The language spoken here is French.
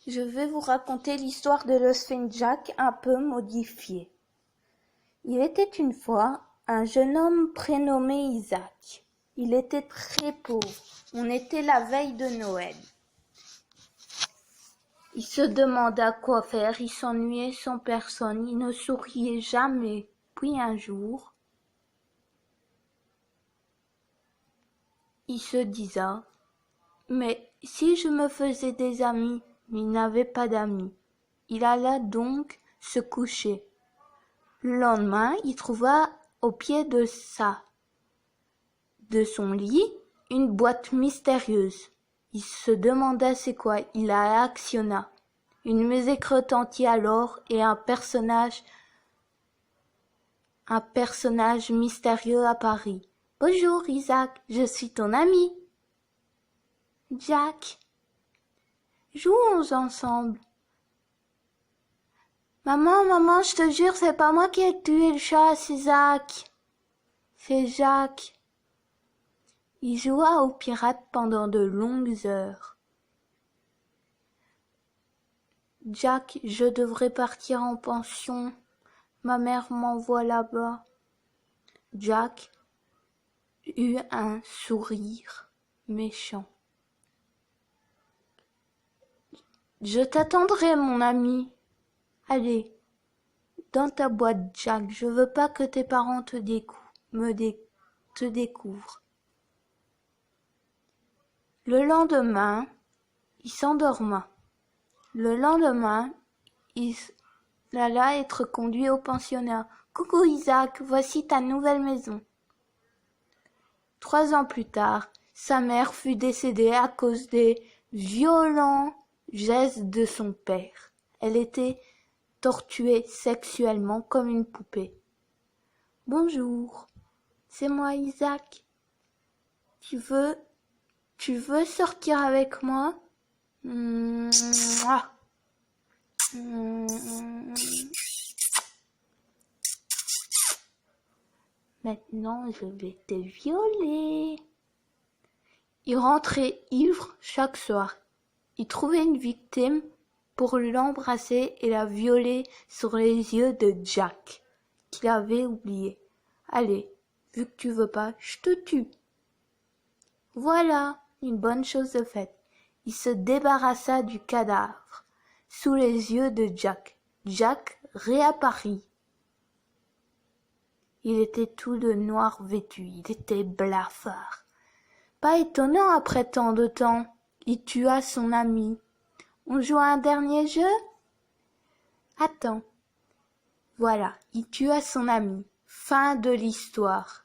Je vais vous raconter l'histoire de l'Osphène Jack un peu modifiée. Il était une fois un jeune homme prénommé Isaac. Il était très pauvre. On était la veille de Noël. Il se demanda quoi faire, il s'ennuyait sans personne, il ne souriait jamais. Puis un jour, il se disa « Mais si je me faisais des amis ?» Mais il n'avait pas d'amis. Il alla donc se coucher. Le lendemain, il trouva au pied de son lit une boîte mystérieuse. Il se demanda c'est quoi, il la actionna. Une musique retentit alors et un personnage mystérieux apparut. « Bonjour Isaac, je suis ton ami. »« Jack, jouons ensemble. »« Maman, je te jure, c'est pas moi qui ai tué le chat, c'est Zach. » »« C'est Jacques. » Il joua au pirate pendant de longues heures. « Jack, je devrais partir en pension. Ma mère m'envoie là-bas. » Jack eut un sourire méchant. « Je t'attendrai, mon ami. Allez, dans ta boîte, Jack, je veux pas que tes parents te découvrent. » Le lendemain, il s'endorma. Le lendemain, il alla être conduit au pensionnat. « Coucou Isaac, voici ta nouvelle maison. » 3 ans plus tard, sa mère fut décédée à cause des violents gestes de son père. Elle était torturée sexuellement comme une poupée. « Bonjour, c'est moi Isaac. Tu veux sortir avec moi? » Maintenant, je vais te violer. Il rentrait ivre chaque soir. Il trouvait une victime pour l'embrasser et la violer sur les yeux de Jack, qu'il avait oublié. « Allez, vu que tu veux pas, je te tue. » Voilà, une bonne chose de faite. Il se débarrassa du cadavre sous les yeux de Jack. Jack réapparut. Il était tout de noir vêtu, il était blafard. Pas étonnant après tant de temps, il tua son ami. On joue à un dernier jeu? Attends. Voilà, il tua son ami. Fin de l'histoire.